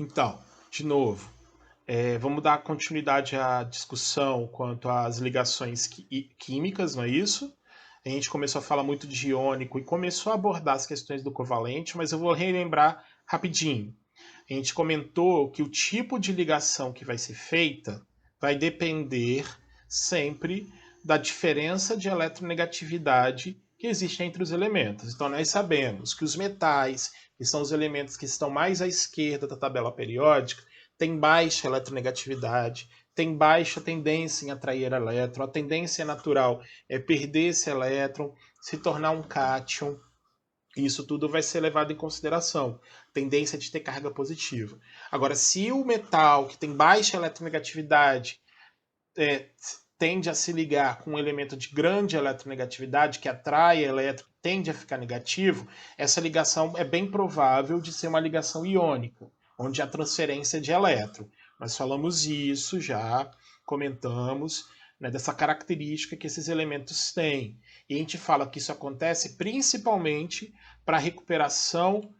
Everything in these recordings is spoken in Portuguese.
Então, de novo, vamos dar continuidade à discussão quanto às ligações químicas, não é isso? A gente começou a falar muito de iônico e começou a abordar as questões do covalente, mas eu vou relembrar rapidinho. A gente comentou que o tipo de ligação que vai ser feita vai depender sempre da diferença de eletronegatividade que existe entre os elementos. Então, nós sabemos que os metais, que são os elementos que estão mais à esquerda da tabela periódica, têm baixa eletronegatividade, têm baixa tendência em atrair elétron, a tendência natural é perder esse elétron, se tornar um cátion. Isso tudo vai ser levado em consideração. Tendência de ter carga positiva. Agora, se o metal que tem baixa eletronegatividade é, tende a se ligar com um elemento de grande eletronegatividade, que atrai elétron, tende a ficar negativo, essa ligação é bem provável de ser uma ligação iônica, onde há transferência de elétron. Nós falamos isso já, comentamos, né, dessa característica que esses elementos têm. E a gente fala que isso acontece principalmente para a recuperação,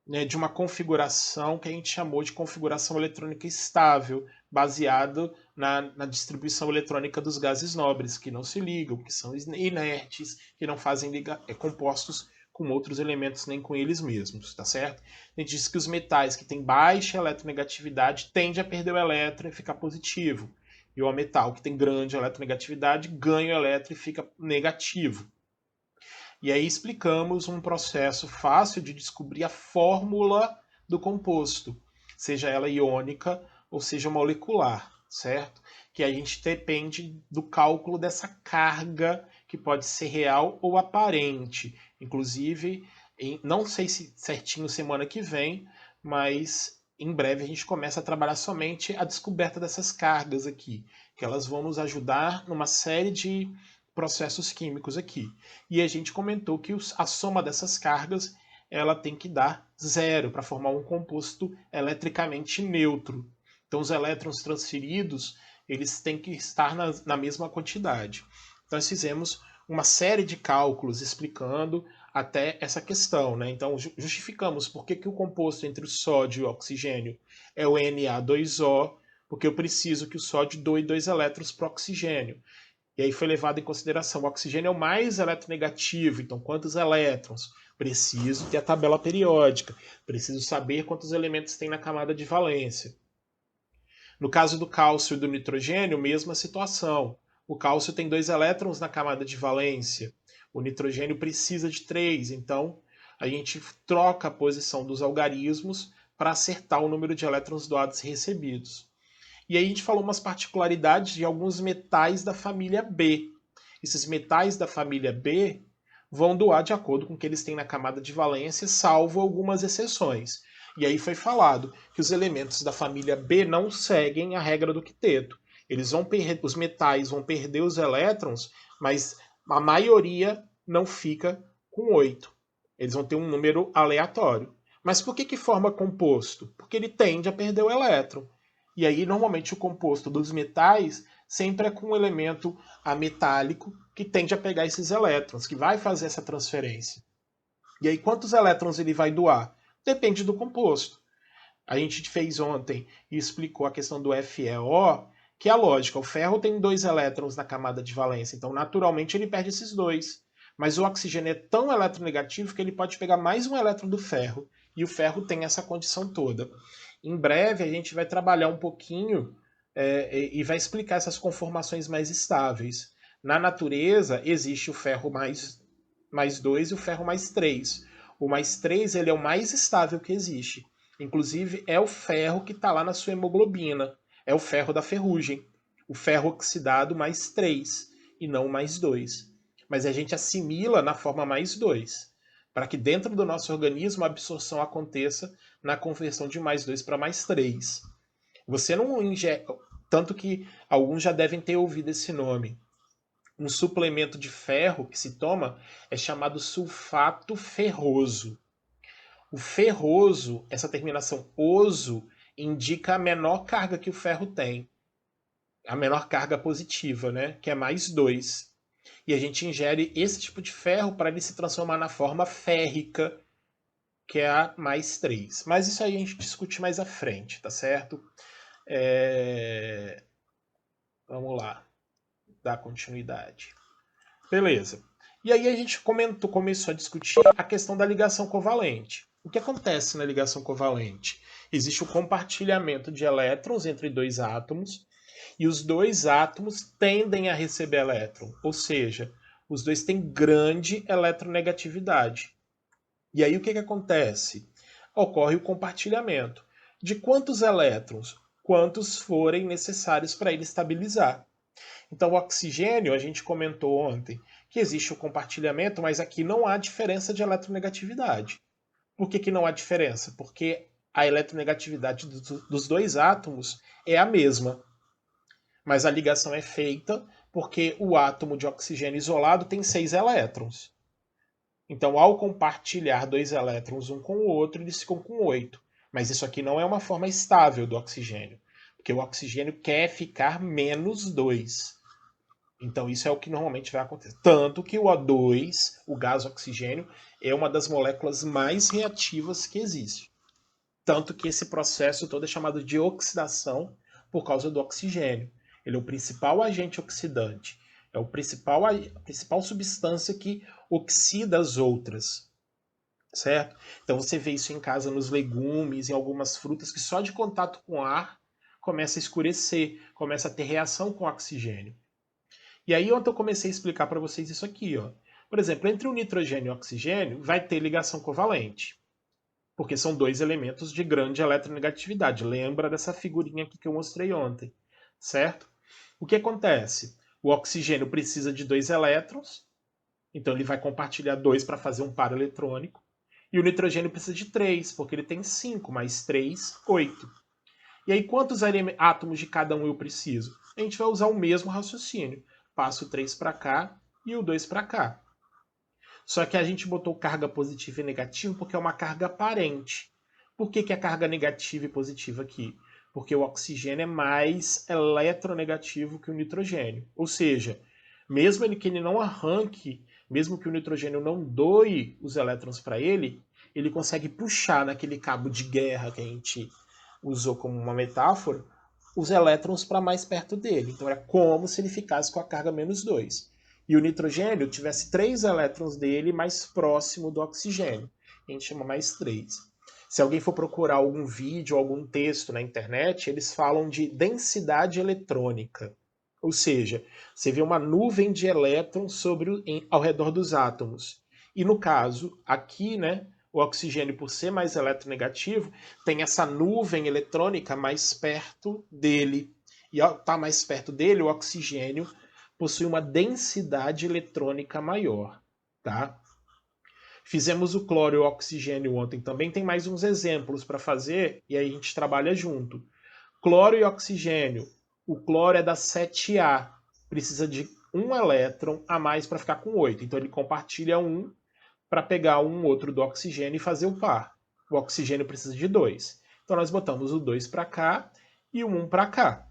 né, de uma configuração que a gente chamou de configuração eletrônica estável, baseado na distribuição eletrônica dos gases nobres, que não se ligam, que são inertes, que não fazem compostos com outros elementos nem com eles mesmos, tá certo? A gente diz que os metais que têm baixa eletronegatividade tendem a perder o elétron e ficar positivo. E o metal que tem grande eletronegatividade ganha o elétron e fica negativo. E aí explicamos um processo fácil de descobrir a fórmula do composto, seja ela iônica ou seja molecular, certo? Que a gente depende do cálculo dessa carga que pode ser real ou aparente. Inclusive, não sei se certinho semana que vem, mas em breve a gente começa a trabalhar somente a descoberta dessas cargas aqui, que elas vão nos ajudar numa série de processos químicos aqui. E a gente comentou que a soma dessas cargas ela tem que dar zero para formar um composto eletricamente neutro. Então os elétrons transferidos eles têm que estar na mesma quantidade. Então nós fizemos uma série de cálculos explicando até essa questão, né? Então justificamos por que o composto entre o sódio e o oxigênio é o Na2O, porque eu preciso que o sódio doe 2 elétrons para o oxigênio. E aí foi levado em consideração, o oxigênio é o mais eletronegativo, então quantos elétrons? Preciso ter a tabela periódica, preciso saber quantos elementos tem na camada de valência. No caso do cálcio e do nitrogênio, mesma situação. O cálcio tem 2 elétrons na camada de valência, o nitrogênio precisa de 3, então a gente troca a posição dos algarismos para acertar o número de elétrons doados e recebidos. E aí a gente falou umas particularidades de alguns metais da família B. Esses metais da família B vão doar de acordo com o que eles têm na camada de valência, salvo algumas exceções. E aí foi falado que os elementos da família B não seguem a regra do quiteto. Os metais vão perder os elétrons, mas a maioria não fica com 8. Eles vão ter um número aleatório. Mas por que forma composto? Porque ele tende a perder o elétron. E aí, normalmente, o composto dos metais sempre é com um elemento ametálico que tende a pegar esses elétrons, que vai fazer essa transferência. E aí, quantos elétrons ele vai doar? Depende do composto. A gente fez ontem e explicou a questão do FeO, que é a lógica. O ferro tem 2 elétrons na camada de valência, então naturalmente ele perde esses 2. Mas o oxigênio é tão eletronegativo que ele pode pegar mais um elétron do ferro, e o ferro tem essa condição toda. Em breve a gente vai trabalhar um pouquinho e vai explicar essas conformações mais estáveis. Na natureza existe o ferro mais 2 e o ferro mais 3. O mais 3 ele é o mais estável que existe. Inclusive, é o ferro que está lá na sua hemoglobina. É o ferro da ferrugem. O ferro oxidado mais 3 e não mais 2. Mas a gente assimila na forma mais 2, para que dentro do nosso organismo a absorção aconteça na conversão de mais 2 para mais 3. Você não ingere. Tanto que alguns já devem ter ouvido esse nome. Um suplemento de ferro que se toma é chamado sulfato ferroso. O ferroso, essa terminação oso, indica a menor carga que o ferro tem. A menor carga positiva, né? Que é mais 2. E a gente ingere esse tipo de ferro para ele se transformar na forma férrica, que é a mais 3. Mas isso aí a gente discute mais à frente, tá certo? Vamos lá, dar continuidade. Beleza. E aí a gente começou a discutir a questão da ligação covalente. O que acontece na ligação covalente? Existe o compartilhamento de elétrons entre dois átomos, e os dois átomos tendem a receber elétron, ou seja, os dois têm grande eletronegatividade. E aí o que acontece? Ocorre o compartilhamento. De quantos elétrons? Quantos forem necessários para ele estabilizar. Então, o oxigênio, a gente comentou ontem que existe o compartilhamento, mas aqui não há diferença de eletronegatividade. Por que não há diferença? Porque a eletronegatividade dos dois átomos é a mesma. Mas a ligação é feita porque o átomo de oxigênio isolado tem 6 elétrons. Então, ao compartilhar 2 elétrons um com o outro, eles ficam com 8. Mas isso aqui não é uma forma estável do oxigênio, porque o oxigênio quer ficar menos 2. Então, isso é o que normalmente vai acontecer. Tanto que o O2, o gás oxigênio, é uma das moléculas mais reativas que existe. Tanto que esse processo todo é chamado de oxidação por causa do oxigênio. Ele é o principal agente oxidante. É a principal substância que oxida as outras. Certo? Então você vê isso em casa nos legumes, em algumas frutas, que só de contato com ar começa a escurecer, começa a ter reação com o oxigênio. E aí ontem eu comecei a explicar para vocês isso aqui. Ó. Por exemplo, entre o nitrogênio e o oxigênio vai ter ligação covalente, porque são dois elementos de grande eletronegatividade. Lembra dessa figurinha aqui que eu mostrei ontem, certo? O que acontece? O oxigênio precisa de 2 elétrons, então ele vai compartilhar 2 para fazer um par eletrônico. E o nitrogênio precisa de 3, porque ele tem 5, mais 3, 8. E aí, quantos átomos de cada um eu preciso? A gente vai usar o mesmo raciocínio. Passo o 3 para cá e o 2 para cá. Só que a gente botou carga positiva e negativa porque é uma carga aparente. Por que é carga negativa e positiva aqui? Porque o oxigênio é mais eletronegativo que o nitrogênio. Ou seja, mesmo que ele não arranque, mesmo que o nitrogênio não doe os elétrons para ele consegue puxar naquele cabo de guerra que a gente usou como uma metáfora, os elétrons para mais perto dele. Então é como se ele ficasse com a carga menos 2. E o nitrogênio tivesse 3 elétrons dele mais próximo do oxigênio. A gente chama mais 3. Se alguém for procurar algum vídeo, algum texto na internet, eles falam de densidade eletrônica. Ou seja, você vê uma nuvem de elétrons ao redor dos átomos. E no caso, aqui, né, o oxigênio, por ser mais eletronegativo, tem essa nuvem eletrônica mais perto dele. E ao estar mais perto dele, o oxigênio possui uma densidade eletrônica maior. Tá? Fizemos o cloro e o oxigênio ontem também. Tem mais uns exemplos para fazer e aí a gente trabalha junto. Cloro e oxigênio. O cloro é da 7A. Precisa de um elétron a mais para ficar com 8. Então ele compartilha um para pegar um outro do oxigênio e fazer o par. O oxigênio precisa de 2. Então nós botamos o 2 para cá e o 1 para cá.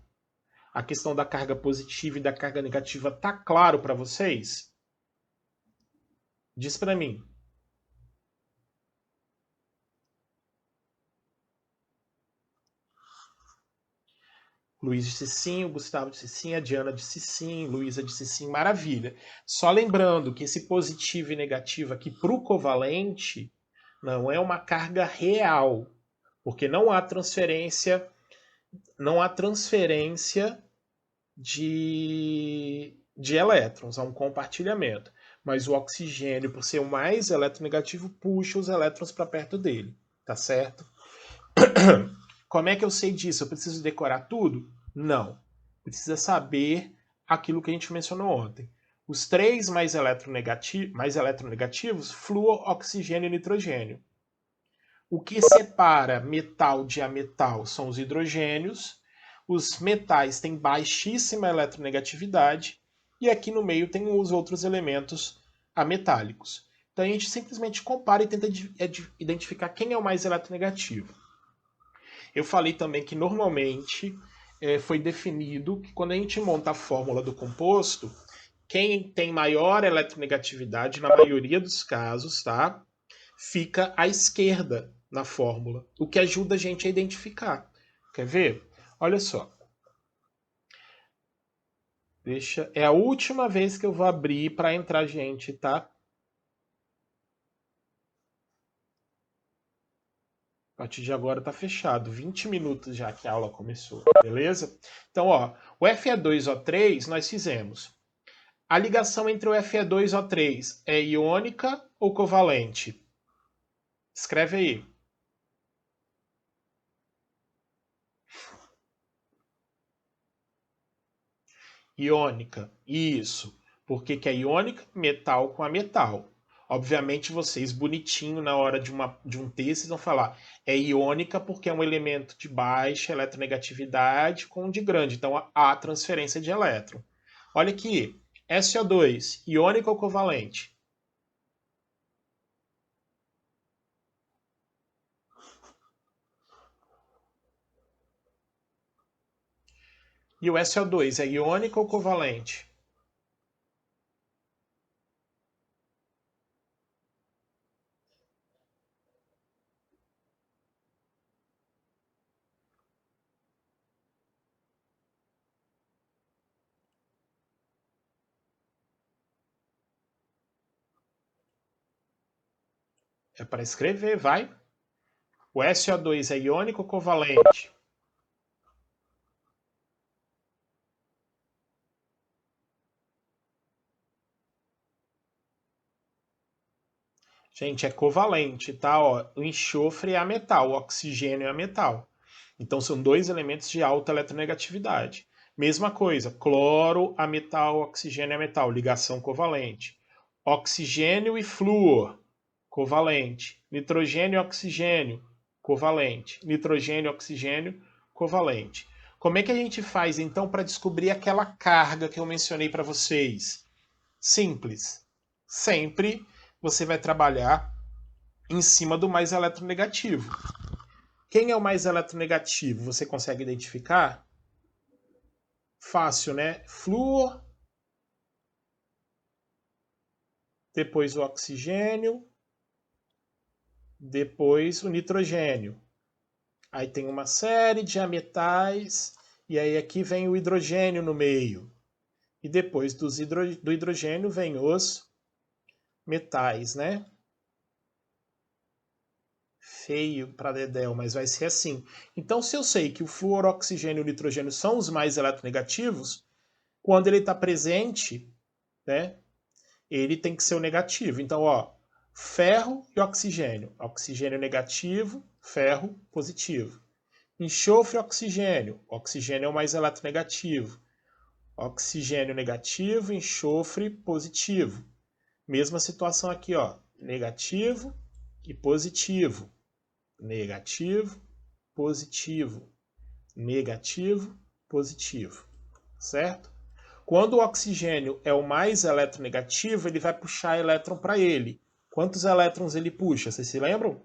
A questão da carga positiva e da carga negativa tá claro para vocês? Diz para mim. Luiz disse sim, o Gustavo disse sim, a Diana disse sim, Luísa disse sim, maravilha. Só lembrando que esse positivo e negativo aqui para o covalente não é uma carga real, porque não há transferência de elétrons, há um compartilhamento. Mas o oxigênio, por ser o mais eletronegativo, puxa os elétrons para perto dele, tá certo? Como é que eu sei disso? Eu preciso decorar tudo? Não. Precisa saber aquilo que a gente mencionou ontem. Os 3 mais eletronegativos, flúor, oxigênio e nitrogênio. O que separa metal de ametal são os hidrogênios. Os metais têm baixíssima eletronegatividade. E aqui no meio tem os outros elementos ametálicos. Então a gente simplesmente compara e tenta identificar quem é o mais eletronegativo. Eu falei também que normalmente foi definido que quando a gente monta a fórmula do composto, quem tem maior eletronegatividade, na maioria dos casos, tá? fica à esquerda na fórmula, o que ajuda a gente a identificar. Quer ver? Olha só. É a última vez que eu vou abrir para entrar gente, tá? A partir de agora tá fechado. 20 minutos já que a aula começou, beleza? Então, ó, o Fe2O3 nós fizemos. A ligação entre o Fe2 e o O3 é iônica ou covalente? Escreve aí. Iônica. Isso. Por que que é iônica? Metal com a metal. Obviamente, vocês, bonitinho, na hora de um texto, vão falar é iônica porque é um elemento de baixa eletronegatividade com um de grande. Então, há transferência de elétron. Olha aqui. SO2, iônica ou covalente? E o SO2 é iônico ou covalente? É para escrever, vai. O SO2 é iônico ou covalente? Gente, é covalente, tá? Ó, o enxofre é a metal, o oxigênio é a metal. Então são dois elementos de alta eletronegatividade. Mesma coisa, cloro a metal, oxigênio a metal, ligação covalente. Oxigênio e flúor, covalente. Nitrogênio e oxigênio, covalente. Nitrogênio e oxigênio, covalente. Como é que a gente faz então para descobrir aquela carga que eu mencionei para vocês? Simples. Sempre você vai trabalhar em cima do mais eletronegativo. Quem é o mais eletronegativo? Você consegue identificar? Fácil, né? Flúor, depois o oxigênio, depois o nitrogênio. Aí tem uma série de ametais, e aí aqui vem o hidrogênio no meio. E depois do hidrogênio vem os metais, né? Feio para dedéu, mas vai ser assim. Então, se eu sei que o flúor, o oxigênio e o nitrogênio são os mais eletronegativos, quando ele está presente, né, ele tem que ser o negativo. Então, ó, ferro e oxigênio. Oxigênio negativo, ferro positivo. Enxofre e oxigênio. Oxigênio é o mais eletronegativo. Oxigênio negativo, enxofre positivo. Mesma situação aqui, ó, negativo e positivo. Negativo, positivo, negativo, positivo, certo? Quando o oxigênio é o mais eletronegativo, ele vai puxar elétron para ele. Quantos elétrons ele puxa? Vocês se lembram?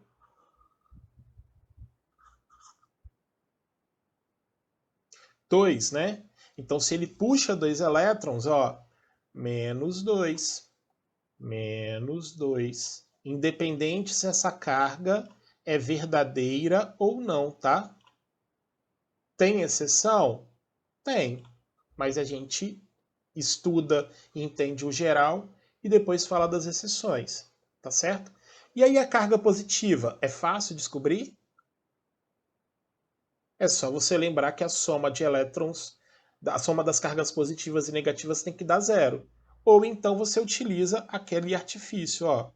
2, né? Então, se ele puxa 2 elétrons, ó, menos 2, menos 2. Independente se essa carga é verdadeira ou não, tá? Tem exceção? Tem, mas a gente estuda e entende o geral e depois fala das exceções, tá certo? E aí a carga positiva, é fácil descobrir? É só você lembrar que a soma de elétrons, a soma das cargas positivas e negativas tem que dar zero. Ou então você utiliza aquele artifício, ó.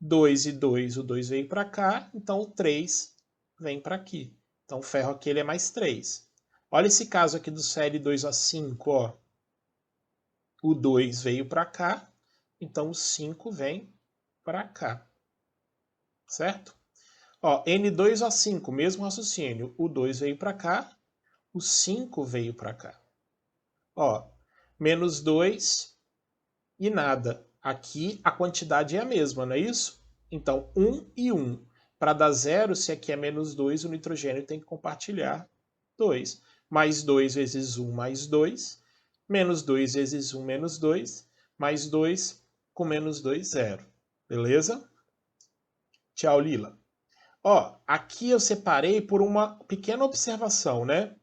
2 e 2, o 2 veio para cá, então o 3 vem para aqui. Então o ferro aqui ele é mais 3. Olha esse caso aqui do Cl2O5, ó. O 2 veio para cá, então o 5 vem para cá, certo? Ó, N2O5, mesmo raciocínio. O 2 veio para cá, o 5 veio para cá. Ó, menos 2 e nada. Aqui a quantidade é a mesma, não é isso? Então, 1 e 1. Para dar zero, se aqui é menos 2, o nitrogênio tem que compartilhar 2. Mais 2 vezes 1 mais 2. Menos 2 vezes 1 menos 2. Mais 2 com menos 2, 0. Beleza? Tchau, Lila. Ó, aqui eu separei por uma pequena observação, né?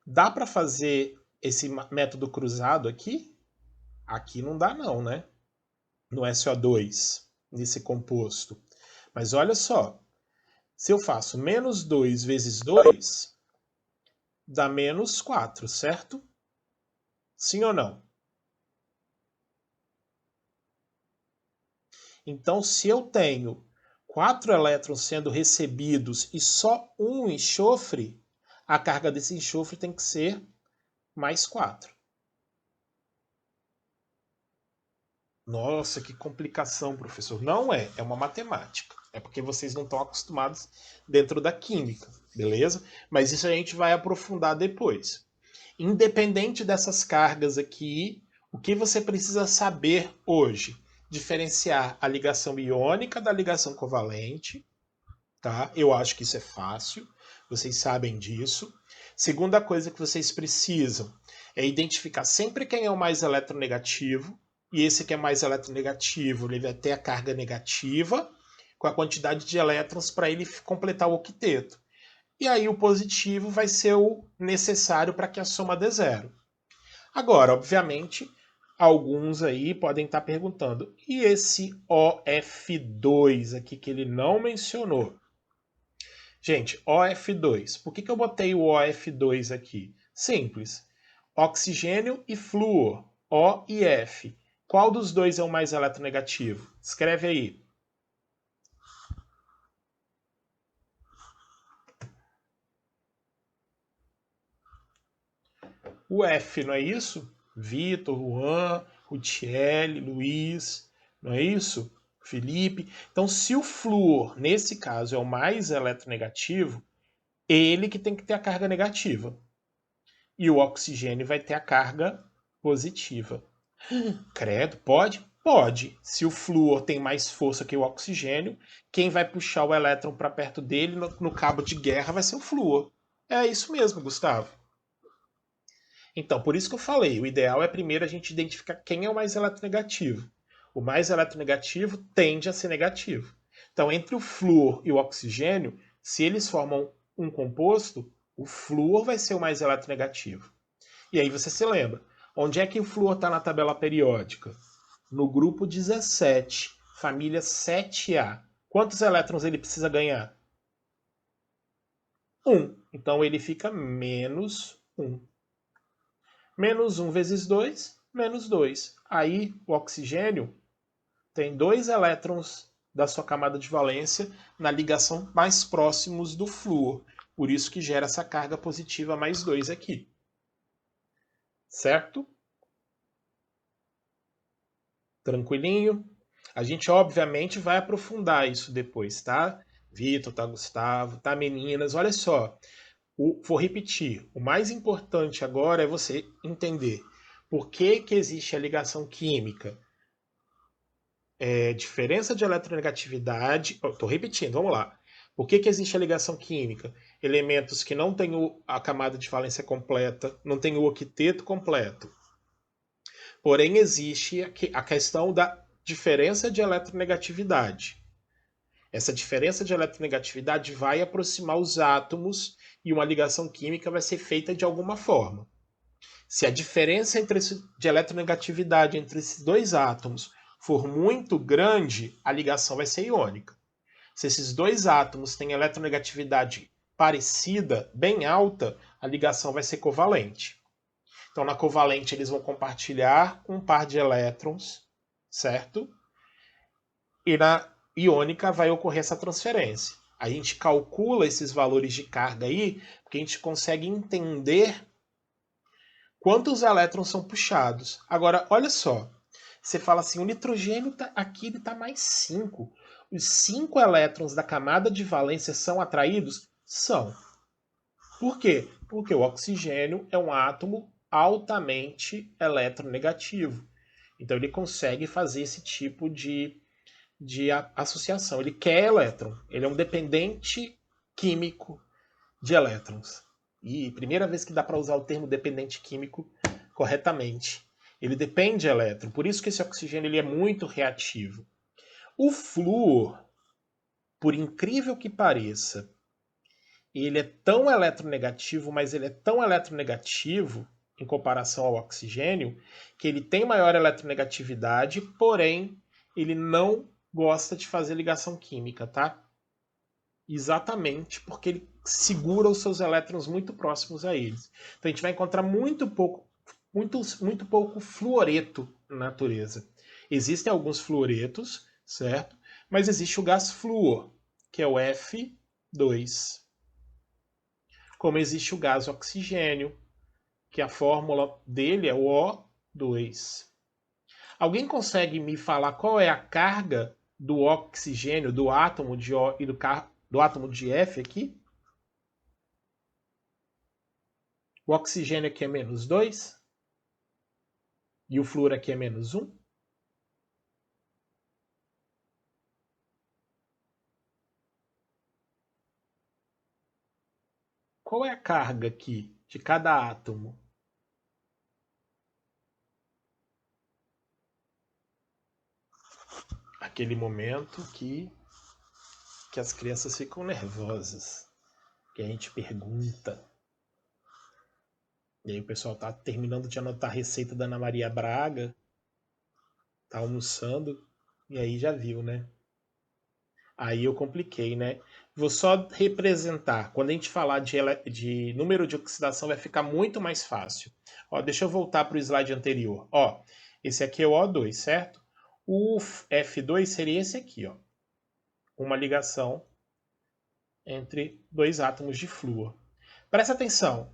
Dá para fazer esse método cruzado aqui? Aqui não dá não, né? No SO2, nesse composto. Mas olha só, se eu faço menos 2 vezes 2, dá menos 4, certo? Sim ou não? Então, se eu tenho 4 elétrons sendo recebidos e só um enxofre, a carga desse enxofre tem que ser mais 4. Nossa, que complicação, professor. Não é, é uma matemática. É porque vocês não estão acostumados dentro da química, beleza? Mas isso a gente vai aprofundar depois. Independente dessas cargas aqui, o que você precisa saber hoje? Diferenciar a ligação iônica da ligação covalente, tá? Eu acho que isso é fácil, vocês sabem disso. Segunda coisa que vocês precisam é identificar sempre quem é o mais eletronegativo, e esse que é mais eletronegativo, ele vai ter a carga negativa com a quantidade de elétrons para ele completar o octeto. E aí o positivo vai ser o necessário para que a soma dê zero. Agora, obviamente, alguns aí podem estar perguntando, e esse OF2 aqui que ele não mencionou? Gente, OF2. Por que eu botei o OF2 aqui? Simples. Oxigênio e flúor, O e F. Qual dos dois é o mais eletronegativo? Escreve aí. O F, não é isso? Vitor, Juan, Rutiel, Luiz, não é isso? Felipe. Então, se o flúor, nesse caso, é o mais eletronegativo, ele que tem que ter a carga negativa. E o oxigênio vai ter a carga positiva. Credo, pode? Pode. Se o flúor tem mais força que o oxigênio, quem vai puxar o elétron para perto dele no cabo de guerra vai ser o flúor. É isso mesmo, Gustavo. Então, por isso que eu falei, o ideal é primeiro a gente identificar quem é o mais eletronegativo. O mais eletronegativo tende a ser negativo. Então, entre o flúor e o oxigênio, se eles formam um composto, o flúor vai ser o mais eletronegativo. E aí você se lembra, onde é que o flúor está na tabela periódica? No grupo 17, família 7A. Quantos elétrons ele precisa ganhar? 1. Então ele fica menos 1. Menos 1 vezes 2, menos 2. Aí o oxigênio tem 2 elétrons da sua camada de valência na ligação mais próximos do flúor. Por isso que gera essa carga positiva mais 2 aqui. Certo? Tranquilinho? A gente obviamente vai aprofundar isso depois, tá? Vitor, tá, Gustavo, tá, meninas? Olha só, vou repetir. O mais importante agora é você entender por que existe a ligação química. Diferença de eletronegatividade. Estou repetindo, vamos lá. Por que existe a ligação química? Elementos que não têm a camada de valência completa, não têm o octeto completo. Porém, existe a questão da diferença de eletronegatividade. Essa diferença de eletronegatividade vai aproximar os átomos e uma ligação química vai ser feita de alguma forma. Se a diferença de eletronegatividade entre esses dois átomos for muito grande, a ligação vai ser iônica. Se esses dois átomos têm eletronegatividade parecida, bem alta, a ligação vai ser covalente. Então, na covalente, eles vão compartilhar um par de elétrons, certo? E na iônica vai ocorrer essa transferência. A gente calcula esses valores de carga aí, porque a gente consegue entender quantos elétrons são puxados. Agora, olha só. Você fala assim, o nitrogênio aqui está mais 5. Os 5 elétrons da camada de valência são atraídos? São. Por quê? Porque o oxigênio é um átomo altamente eletronegativo. Então ele consegue fazer esse tipo de associação. Ele quer elétron. Ele é um dependente químico de elétrons. E primeira vez que dá para usar o termo dependente químico corretamente. Ele depende de elétron. Por isso que esse oxigênio ele é muito reativo. O flúor, por incrível que pareça, ele é tão eletronegativo, mas ele é tão eletronegativo em comparação ao oxigênio, que ele tem maior eletronegatividade, porém, ele não gosta de fazer ligação química, tá? Exatamente porque ele segura os seus elétrons muito próximos a eles. Então a gente vai encontrar muito pouco fluoreto na natureza. Existem alguns fluoretos, certo? Mas existe o gás flúor, que é o F2. Como existe o gás oxigênio, que a fórmula dele é o O2. Alguém consegue me falar qual é a carga do oxigênio, do átomo de O e do átomo de F aqui? O oxigênio aqui é -2 e o flúor aqui é -1. Qual é a carga aqui de cada átomo? Aquele momento que as crianças ficam nervosas, que a gente pergunta. E aí o pessoal tá terminando de anotar a receita da Ana Maria Braga, tá almoçando, e aí já viu, né? Aí eu compliquei, né? Vou só representar. Quando a gente falar de número de oxidação, vai ficar muito mais fácil. Ó, deixa eu voltar para o slide anterior. Ó, esse aqui é o O2, certo? O F2 seria esse aqui, ó. Uma ligação entre dois átomos de flúor. Presta atenção.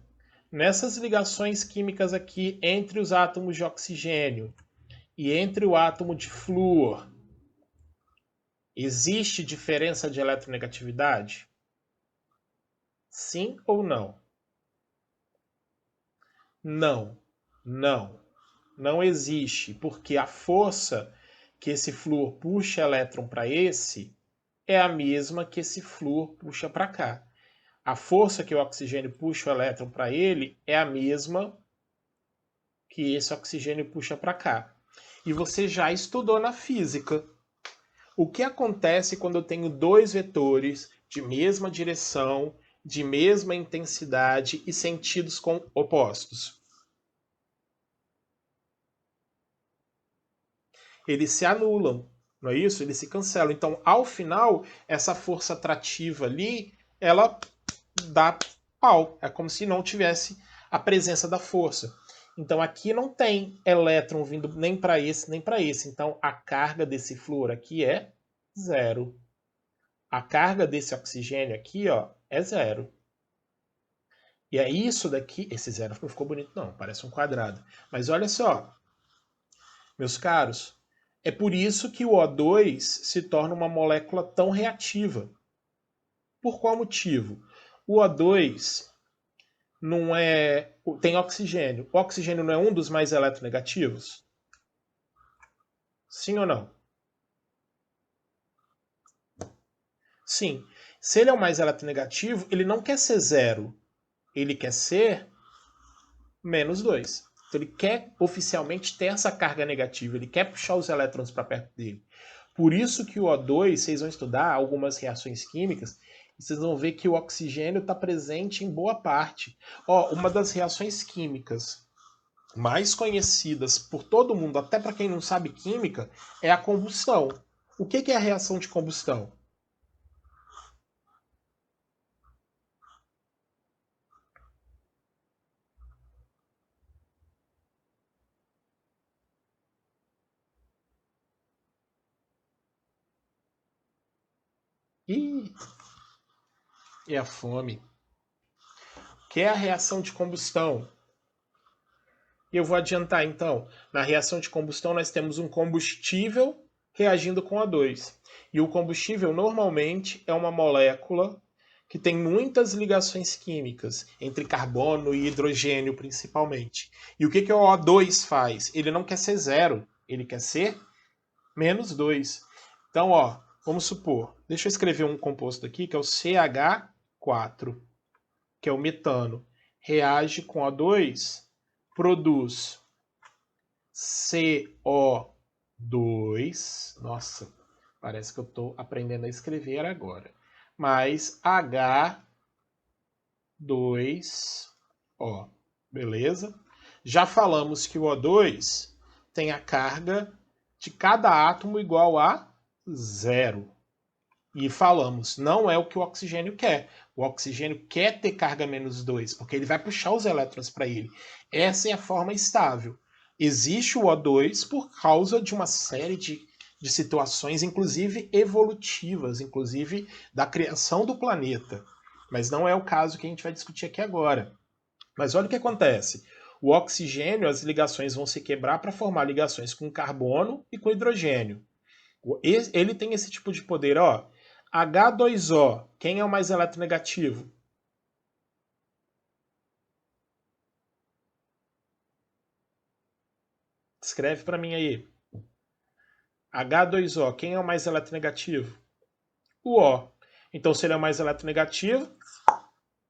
Nessas ligações químicas aqui entre os átomos de oxigênio e entre o átomo de flúor, existe diferença de eletronegatividade? Sim ou não? Não, não, não existe, porque a força que esse flúor puxa elétron para esse é a mesma que esse flúor puxa para cá. A força que o oxigênio puxa o elétron para ele é a mesma que esse oxigênio puxa para cá. E você já estudou na física. O que acontece quando eu tenho dois vetores de mesma direção, de mesma intensidade e sentidos opostos? Eles se anulam, não é isso? Eles se cancelam. Então, ao final, essa força atrativa ali, ela dá pau. É como se não tivesse a presença da força. Então, aqui não tem elétron vindo nem para esse, nem para esse. Então, a carga desse flúor aqui é zero. A carga desse oxigênio aqui, ó, é zero. E é isso daqui. Esse zero não ficou bonito, não. Parece um quadrado. Mas olha só, meus caros, é por isso que o O2 se torna uma molécula tão reativa. Por qual motivo? O O2 não é. Tem oxigênio. O oxigênio não é um dos mais eletronegativos? Sim ou não? Sim. Se ele é o mais eletronegativo, ele não quer ser zero. Ele quer ser -2. Então ele quer oficialmente ter essa carga negativa, ele quer puxar os elétrons para perto dele. Por isso que o O2, vocês vão estudar algumas reações químicas, e vocês vão ver que o oxigênio está presente em boa parte. Ó, uma das reações químicas mais conhecidas por todo mundo, até para quem não sabe química, é a combustão. O que é a reação de combustão? Ih, é a fome. O que é a reação de combustão? E eu vou adiantar então. Na reação de combustão, nós temos um combustível reagindo com O2. E o combustível normalmente é uma molécula que tem muitas ligações químicas, entre carbono e hidrogênio principalmente. E o que o O2 faz? Ele não quer ser zero, ele quer ser -2. Então, ó, vamos supor, deixa eu escrever um composto aqui que é o CH4, que é o metano. Reage com O2, produz CO2. Nossa, Parece que eu estou aprendendo a escrever agora. Mais H2O. Beleza? Já falamos que o O2 tem a carga de cada átomo igual a 0. E falamos, não é o que o oxigênio quer. O oxigênio quer ter carga menos 2, porque ele vai puxar os elétrons para ele. Essa é a forma estável. Existe o O2 por causa de uma série de situações, inclusive evolutivas, inclusive da criação do planeta. Mas não é o caso que a gente vai discutir aqui agora. Mas olha o que acontece. O oxigênio, as ligações vão se quebrar para formar ligações com carbono e com hidrogênio. Ele tem esse tipo de poder, ó. H2O, quem é o mais eletronegativo? Escreve para mim aí. H2O, quem é o mais eletronegativo? O O. Então, se ele é o mais eletronegativo,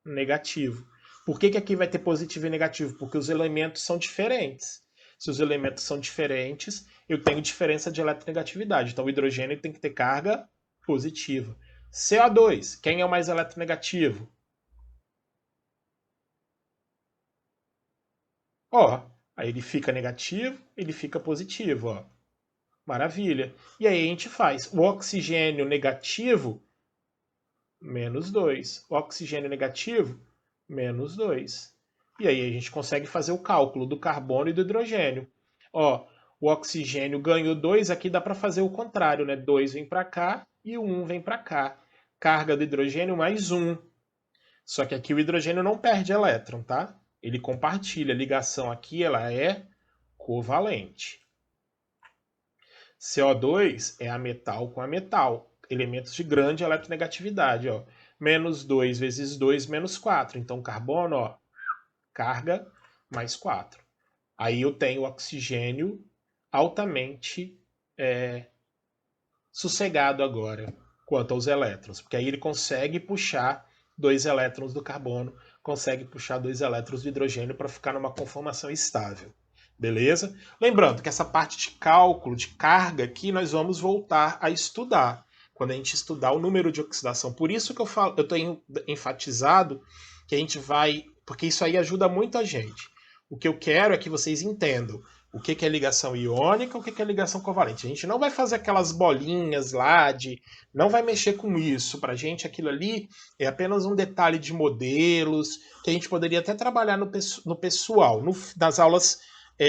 negativo. Por que aqui vai ter positivo e negativo? Porque os elementos são diferentes. Se os elementos são diferentes, eu tenho diferença de eletronegatividade. Então, o hidrogênio tem que ter carga positiva. CO2, quem é o mais eletronegativo? Ó, aí ele fica negativo, ele fica positivo, ó. Maravilha. E aí a gente faz o oxigênio negativo, menos 2. O oxigênio negativo, menos 2. E aí a gente consegue fazer o cálculo do carbono e do hidrogênio. Ó, o oxigênio ganhou 2, aqui dá para fazer o contrário, né? 2 vem para cá e o 1 vem para cá. Carga do hidrogênio mais 1. Só que aqui o hidrogênio não perde elétron, tá? Ele compartilha. A ligação aqui ela é covalente. CO2 é a metal com a metal. Elementos de grande eletronegatividade. Ó. Menos 2 vezes 2, menos 4. Então, carbono, ó, carga mais 4. Aí eu tenho oxigênio altamente sossegado agora quanto aos elétrons. Porque aí ele consegue puxar 2 elétrons do carbono, consegue puxar 2 elétrons do hidrogênio para ficar numa conformação estável. Beleza? Lembrando que essa parte de cálculo de carga aqui nós vamos voltar a estudar quando a gente estudar o número de oxidação. Por isso que eu tenho enfatizado que a gente vai, porque isso aí ajuda muito a gente. O que eu quero é que vocês entendam o que é ligação iônica, o que é ligação covalente. A gente não vai fazer aquelas bolinhas lá de, não vai mexer com isso. Para a gente aquilo ali é apenas um detalhe de modelos que a gente poderia até trabalhar no pessoal, nas aulas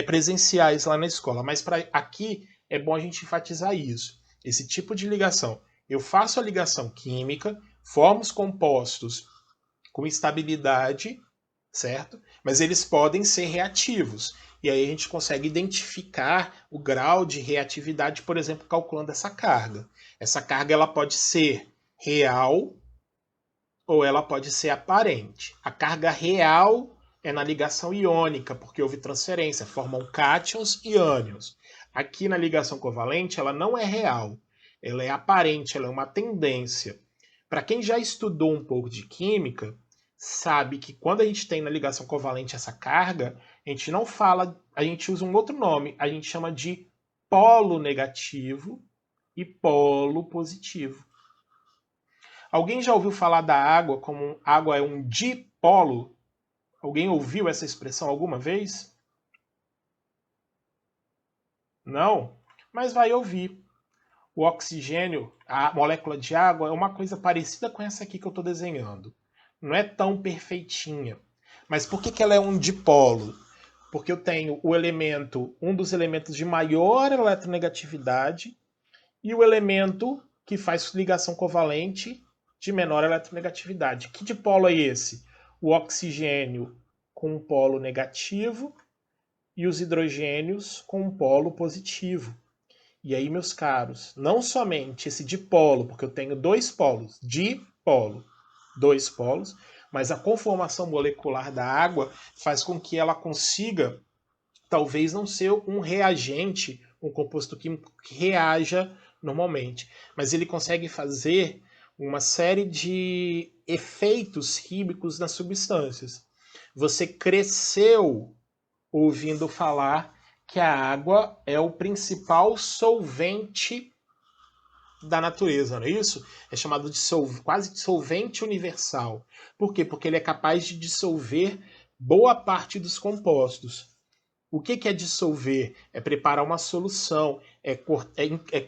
presenciais lá na escola. Mas para aqui é bom a gente enfatizar isso. Esse tipo de ligação. Eu faço a ligação química, formo os compostos com estabilidade, certo? Mas eles podem ser reativos. E aí a gente consegue identificar o grau de reatividade, por exemplo, calculando essa carga. Essa carga ela pode ser real ou ela pode ser aparente. A carga real é na ligação iônica, porque houve transferência, formam cátions e ânions. Aqui na ligação covalente, ela não é real, ela é aparente, ela é uma tendência. Para quem já estudou um pouco de química, sabe que quando a gente tem na ligação covalente essa carga, a gente não fala, a gente usa um outro nome, a gente chama de polo negativo e polo positivo. Alguém já ouviu falar da água como água é um dipolo? Alguém ouviu essa expressão alguma vez? Não? Mas vai ouvir. O oxigênio, a molécula de água, é uma coisa parecida com essa aqui que eu estou desenhando. Não é tão perfeitinha. Mas por que ela é um dipolo? Porque eu tenho o elemento, um dos elementos de maior eletronegatividade e o elemento que faz ligação covalente de menor eletronegatividade. Que dipolo é esse? O oxigênio com um polo negativo e os hidrogênios com um polo positivo. E aí, meus caros, não somente esse dipolo, porque eu tenho dois polos, dipolo, dois polos, mas a conformação molecular da água faz com que ela consiga, talvez não ser um reagente, um composto químico que reaja normalmente, mas ele consegue fazer uma série de efeitos químicos nas substâncias. Você cresceu ouvindo falar que a água é o principal solvente da natureza, não é isso? É chamado de quase dissolvente universal. Por quê? Porque ele é capaz de dissolver boa parte dos compostos. O que é dissolver? É preparar uma solução, é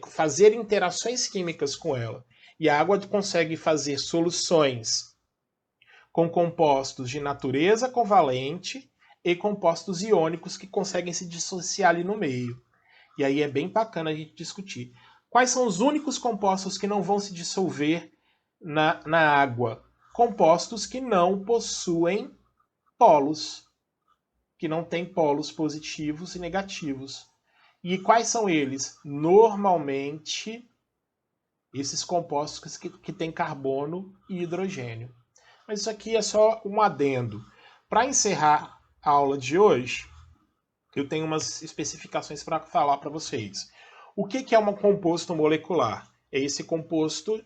fazer interações químicas com ela. E a água consegue fazer soluções com compostos de natureza covalente e compostos iônicos que conseguem se dissociar ali no meio. E aí é bem bacana a gente discutir. Quais são os únicos compostos que não vão se dissolver na água? Compostos que não possuem polos, que não têm polos positivos e negativos. E quais são eles? Normalmente, esses compostos que têm carbono e hidrogênio. Mas isso aqui é só um adendo. Para encerrar a aula de hoje, eu tenho umas especificações para falar para vocês. O que é um composto molecular? É esse composto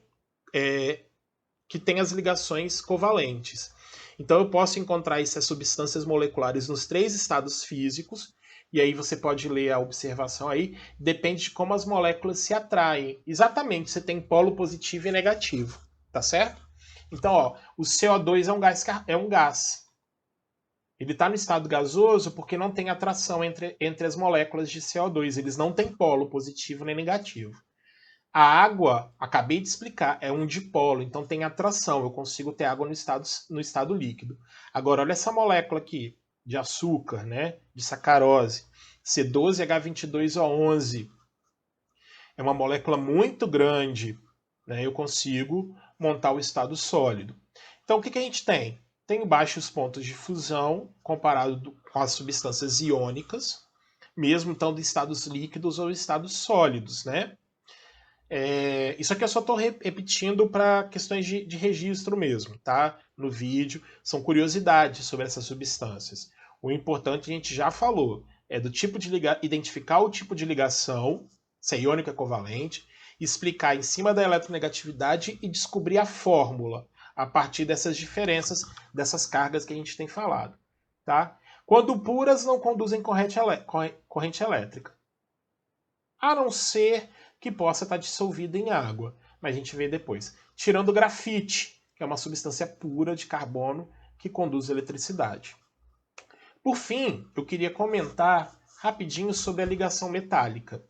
que tem as ligações covalentes. Então eu posso encontrar essas substâncias moleculares nos 3 estados físicos, e aí você pode ler a observação aí, depende de como as moléculas se atraem. Exatamente, você tem polo positivo e negativo, tá certo? Então, ó, o CO2 é um gás. Ele está no estado gasoso porque não tem atração entre as moléculas de CO2. Eles não têm polo positivo nem negativo. A água, acabei de explicar, é um dipolo, então tem atração. Eu consigo ter água no estado líquido. Agora, olha essa molécula aqui de açúcar, né? De sacarose. C12H22O11. É uma molécula muito grande. Né? Eu consigo montar o estado sólido. Então, o que a gente tem? Tem baixos pontos de fusão comparado com as substâncias iônicas, mesmo então de estados líquidos ou estados sólidos, né? Isso aqui eu só estou repetindo para questões de registro mesmo, tá? No vídeo, são curiosidades sobre essas substâncias. O importante a gente já falou, é do tipo de identificar o tipo de ligação, se é iônica covalente, explicar em cima da eletronegatividade e descobrir a fórmula a partir dessas diferenças, dessas cargas que a gente tem falado, tá? Quando puras, não conduzem corrente elétrica. A não ser que possa estar dissolvida em água, mas a gente vê depois. Tirando o grafite, que é uma substância pura de carbono que conduz eletricidade. Por fim, eu queria comentar rapidinho sobre a ligação metálica.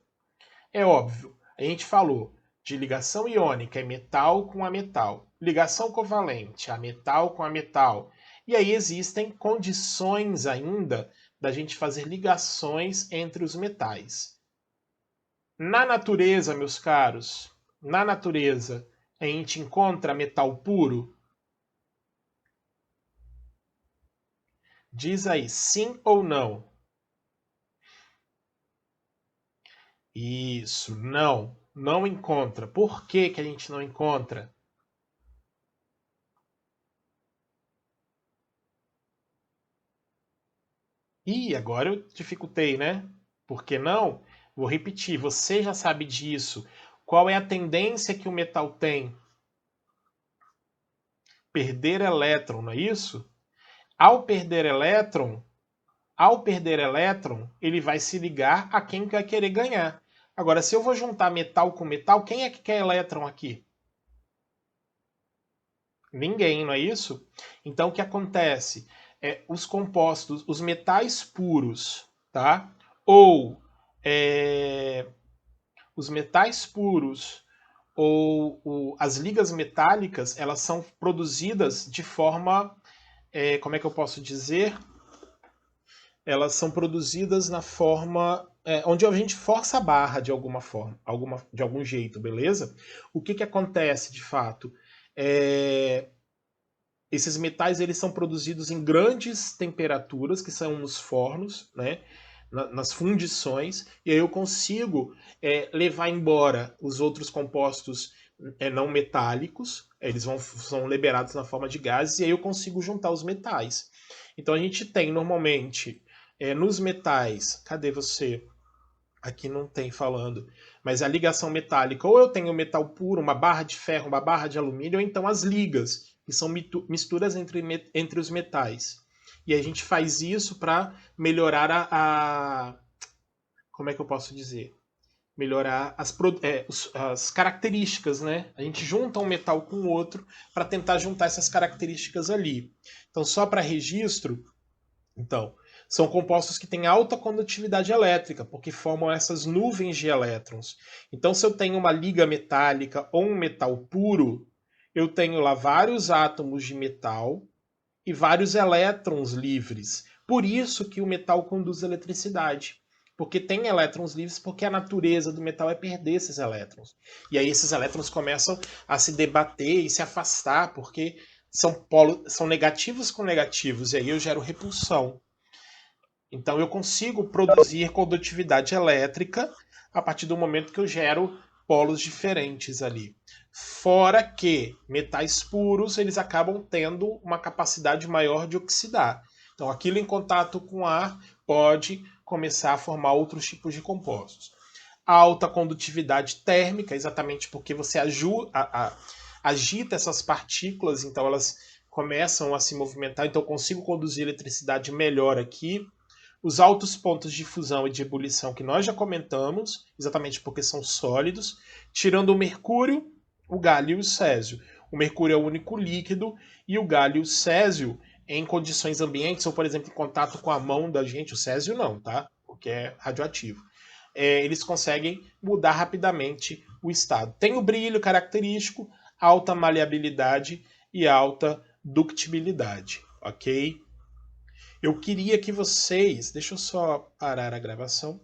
É óbvio, a gente falou de ligação iônica, é metal com a metal. Ligação covalente, a metal com a metal. E aí existem condições ainda da gente fazer ligações entre os metais. Na natureza, meus caros, na natureza, a gente encontra metal puro? Diz aí, sim ou não? Isso, não. Não encontra. Por que que a gente não encontra? Ih, agora eu dificultei, né? Por que não? Vou repetir, você já sabe disso. Qual é a tendência que o metal tem? Perder elétron, não é isso? Ao perder elétron, ele vai se ligar a quem vai querer ganhar. Agora, se eu vou juntar metal com metal, quem é que quer elétron aqui? Ninguém, não é isso? Então, o que acontece? Os compostos, os metais puros, tá? Ou é, os metais puros ou as ligas metálicas, elas são produzidas de forma, como é que eu posso dizer? Elas são produzidas na forma onde a gente força a barra de alguma forma, de algum jeito, beleza? O que acontece de fato? Esses metais eles são produzidos em grandes temperaturas, que são nos fornos, né? Nas fundições, e aí eu consigo levar embora os outros compostos não metálicos, são liberados na forma de gases, e aí eu consigo juntar os metais. Então a gente tem normalmente nos metais, cadê você? Aqui não tem falando, mas a ligação metálica, ou eu tenho metal puro, uma barra de ferro, uma barra de alumínio, ou então as ligas, que são misturas entre os metais. E a gente faz isso para melhorar como é que eu posso dizer? melhorar as características, né? A gente junta um metal com o outro para tentar juntar essas características ali. Então, só para registro, então, são compostos que têm alta condutividade elétrica, porque formam essas nuvens de elétrons. Então, se eu tenho uma liga metálica ou um metal puro, eu tenho lá vários átomos de metal e vários elétrons livres. Por isso que o metal conduz eletricidade. Porque tem elétrons livres, porque a natureza do metal é perder esses elétrons. E aí esses elétrons começam a se debater e se afastar, porque são negativos com negativos, e aí eu gero repulsão. Então eu consigo produzir condutividade elétrica a partir do momento que eu gero polos diferentes ali. Fora que metais puros eles acabam tendo uma capacidade maior de oxidar. Então aquilo em contato com ar pode começar a formar outros tipos de compostos. A alta condutividade térmica, exatamente porque você agita essas partículas, então elas começam a se movimentar, então eu consigo conduzir eletricidade melhor aqui. Os altos pontos de fusão e de ebulição que nós já comentamos, exatamente porque são sólidos, tirando o mercúrio, o gálio e o césio. O mercúrio é o único líquido e o gálio e o césio, em condições ambientes, ou por exemplo, em contato com a mão da gente, o césio não, tá? Porque é radioativo. Eles conseguem mudar rapidamente o estado. Tem o brilho característico, alta maleabilidade e alta ductibilidade, ok? Eu queria que vocês. Deixa eu só parar a gravação.